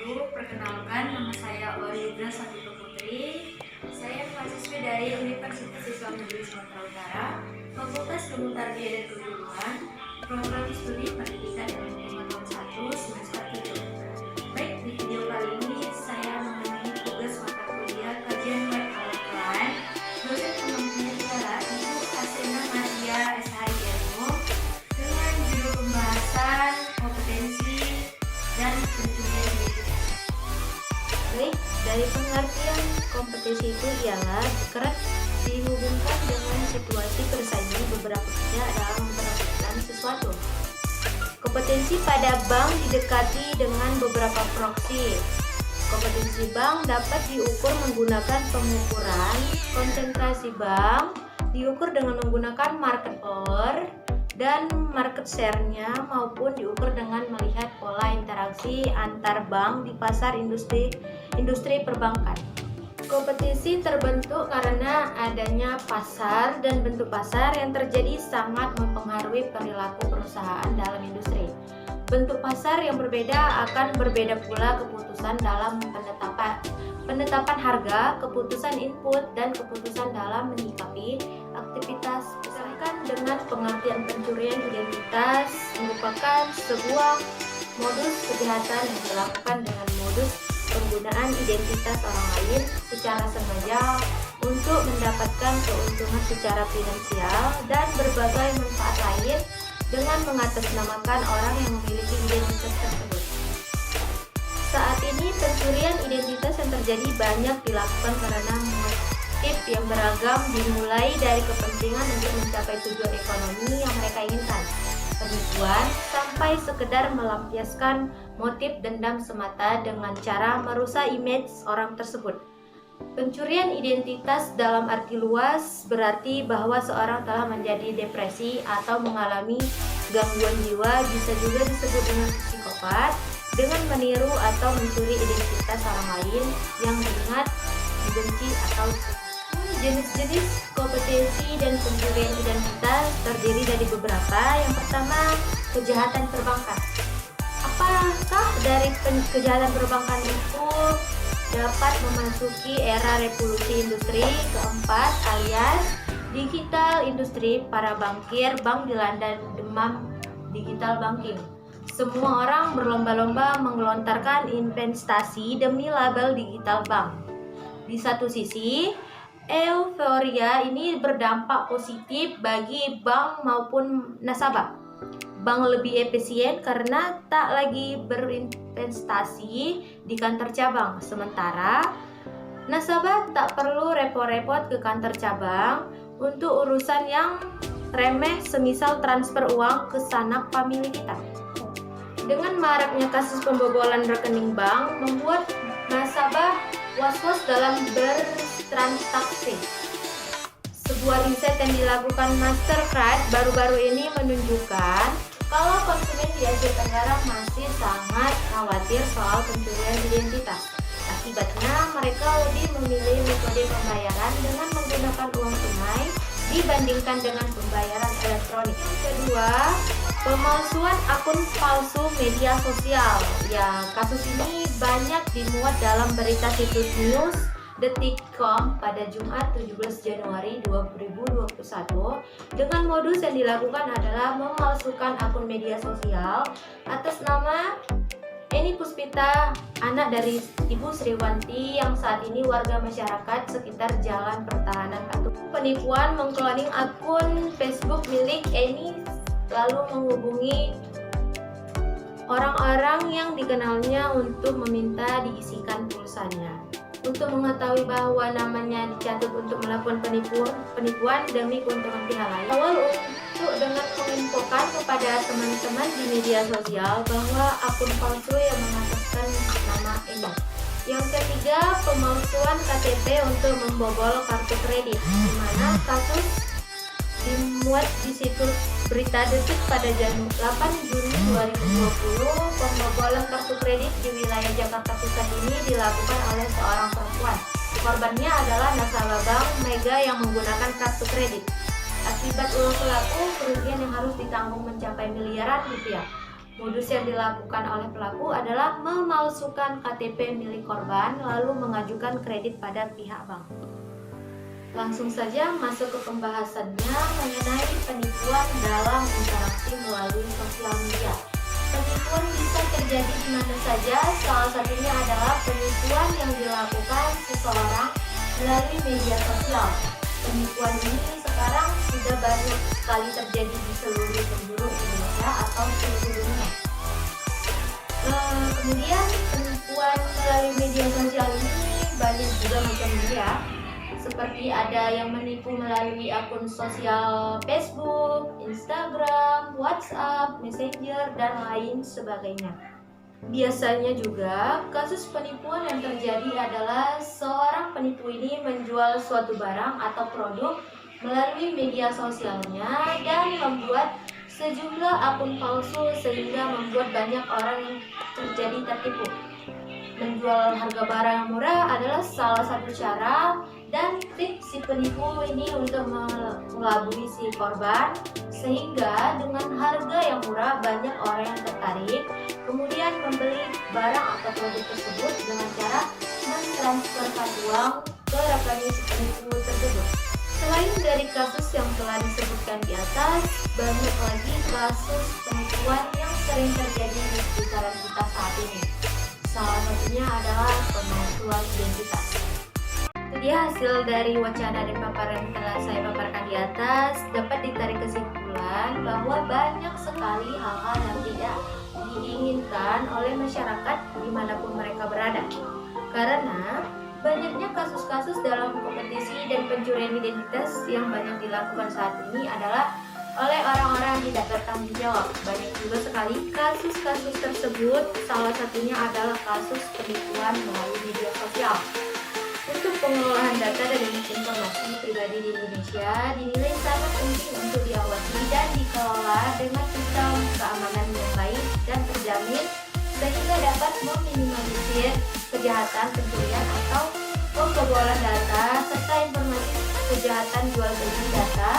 wabarakatuh. Perkenalkan, nama saya Olivia Sabito Putri. Saya mahasiswi dari Universitas Islam Negeri Sumatera Utara, Fakultas Ilmu Tarbiyah dan Keguruan, Program Studi Pendidikan dan Pengetahuan 1 semester 7. Baik, di video kali ini saya mengenai tugas mata kuliah kajian web offline. Dosen pengampunan negara Ibu Asena Maria SHIMO dengan judul pembahasan kompetensi dan pencurian identitas. Baik, dari pengertian kompetensi itu ialah kerap dihubungkan dengan situasi persaingan beberapa pihak dalam memperebutkan sesuatu. Kompetensi pada bank didekati dengan beberapa proksi. Kompetensi bank dapat diukur menggunakan pengukuran konsentrasi bank, diukur dengan menggunakan market power dan market share-nya, maupun diukur dengan melihat pola interaksi antar bank di pasar industri perbankan. Kompetisi terbentuk karena adanya pasar, dan bentuk pasar yang terjadi sangat mempengaruhi perilaku perusahaan dalam industri. Bentuk pasar yang berbeda akan berbeda pula keputusan dalam penetapan harga, keputusan input, dan keputusan dalam menyikapi aktivitas. Sedangkan dengan pengertian pencurian identitas merupakan sebuah modus kejahatan yang dilakukan dengan modus penggunaan identitas orang lain secara sengaja untuk mendapatkan keuntungan secara finansial dan berbagai manfaat lain dengan mengatasnamakan orang yang memiliki identitas tersebut. Saat ini pencurian identitas yang terjadi banyak dilakukan karena motif yang beragam, dimulai dari kepentingan untuk mencapai tujuan ekonomi yang mereka inginkan, penipuan, sampai sekedar melampiaskan motif dendam semata dengan cara merusak image orang tersebut. Pencurian identitas dalam arti luas berarti bahwa seorang telah menjadi depresi atau mengalami gangguan jiwa, bisa juga disebut dengan psikopat, dengan meniru atau mencuri identitas orang lain yang diingat, dibenci, atau jenis-jenis kompetensi dan pencurian identitas terdiri dari beberapa. Yang pertama, kejahatan perbankan. Apakah dari kejahatan perbankan itu dapat memasuki era revolusi industri keempat alias digital industri? Para bankir bank dilanda demam digital banking. Semua orang berlomba-lomba menggelontarkan investasi demi label digital bank. Di satu sisi, euforia ini berdampak positif bagi bank maupun nasabah. Bank lebih efisien karena tak lagi berinvestasi di kantor cabang, sementara nasabah tak perlu repot-repot ke kantor cabang untuk urusan yang remeh semisal transfer uang ke sanak famili kita. Dengan maraknya kasus pembobolan rekening bank membuat nasabah was-was dalam bertransaksi. Sebuah riset yang dilakukan Mastercard baru-baru ini menunjukkan kalau konsumen di Asia Tenggara masih sangat khawatir soal pencurian identitas. Akibatnya mereka lebih memilih metode pembayaran dengan menggunakan uang tunai dibandingkan dengan pembayaran elektronik. Kedua, pemalsuan akun palsu media sosial. Ya, kasus ini banyak dimuat dalam berita situs news Detik.com pada Jumat 17 Januari 2021. Dengan modus yang dilakukan adalah memalsukan akun media sosial atas nama Eni Puspita, anak dari Ibu Sriwanti yang saat ini warga masyarakat sekitar Jalan Pertahanan Patung. Penipuan mengkloning akun Facebook milik Eni lalu menghubungi orang-orang yang dikenalnya untuk meminta diisikan pulsanya. Untuk mengetahui bahwa namanya dicatut untuk melakukan penipuan demi keuntungan pihak lain. Awal untuk dengan menginfokan kepada teman-teman di media sosial bahwa akun palsu yang mengataskan nama ini. Yang ketiga, pemalsuan KTP untuk membobol kartu kredit, di mana kasus dimuat di situs Berita Detik pada 8 Juni 2020. Pembobolan kartu kredit di wilayah Jakarta Pusat ini dilakukan oleh seorang perempuan. Korbannya adalah nasabah bank Mega yang menggunakan kartu kredit. Akibat ulah pelaku, kerugian yang harus ditanggung mencapai miliaran rupiah. Modus yang dilakukan oleh pelaku adalah memalsukan KTP milik korban lalu mengajukan kredit pada pihak bank. Langsung saja masuk ke pembahasannya mengenai penipuan dalam interaksi melalui sosial media. Penipuan bisa terjadi di mana saja, salah satunya adalah penipuan yang dilakukan seseorang melalui media sosial. Penipuan ini sekarang sudah banyak sekali terjadi di seluruh penjuru Indonesia atau seluruh dunia. Kemudian penipuan melalui media sosial ini banyak juga macamnya ya. Seperti ada yang menipu melalui akun sosial Facebook, Instagram, WhatsApp, Messenger, dan lain sebagainya. Biasanya juga kasus penipuan yang terjadi adalah seorang penipu ini menjual suatu barang atau produk melalui media sosialnya dan membuat sejumlah akun palsu sehingga membuat banyak orang yang tertipu. Menjual harga barang yang murah adalah salah satu cara dan trik si penipu ini untuk mengelabui si korban, sehingga dengan harga yang murah banyak orang yang tertarik kemudian membeli barang atau produk tersebut dengan cara mentransferkan uang ke rekening si penipu tersebut. Selain dari kasus yang telah disebutkan di atas, banyak lagi kasus penipuan yang sering terjadi di sekitaran kita saat ini. Salah satunya adalah pemalsuan identitas. Itu dia hasil dari wacana dan paparan yang telah saya paparkan di atas. Dapat ditarik kesimpulan bahwa banyak sekali hal-hal yang tidak diinginkan oleh masyarakat dimanapun mereka berada. Karena banyaknya kasus-kasus dalam kompetisi dan pencurian identitas yang banyak dilakukan saat ini adalah oleh orang-orang yang tidak bertanggung jawab. Banyak juga sekali kasus-kasus tersebut, salah satunya adalah kasus penipuan melalui media sosial. Untuk pengelolaan data dan informasi pribadi di Indonesia dinilai sangat penting untuk diawasi dan dikelola dengan sistem keamanan yang baik dan terjamin sehingga dapat meminimalisir kejahatan pencurian atau pembobolan data serta informasi kejahatan jual beli data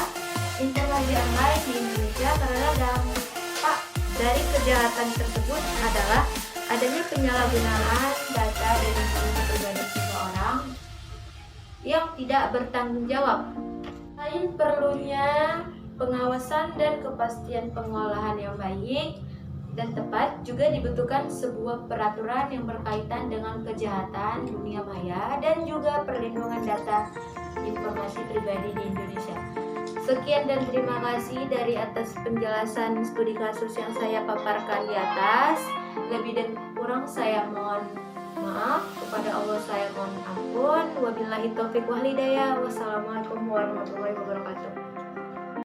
informasi online di Indonesia. Karena dampak dari kejahatan tersebut adalah adanya penyalahgunaan data dan informasi pribadi seseorang yang tidak bertanggung jawab. Selain perlunya pengawasan dan kepastian pengolahan yang baik dan tepat, juga dibutuhkan sebuah peraturan yang berkaitan dengan kejahatan dunia maya dan juga perlindungan data informasi pribadi di Indonesia. Sekian dan terima kasih dari atas penjelasan studi kasus yang saya paparkan di atas. Lebih dan kurang saya mohon maaf, kepada Allah saya mohon ampun. Wabillahi taufiq wal hidayah. Wassalamualaikum warahmatullahi wabarakatuh.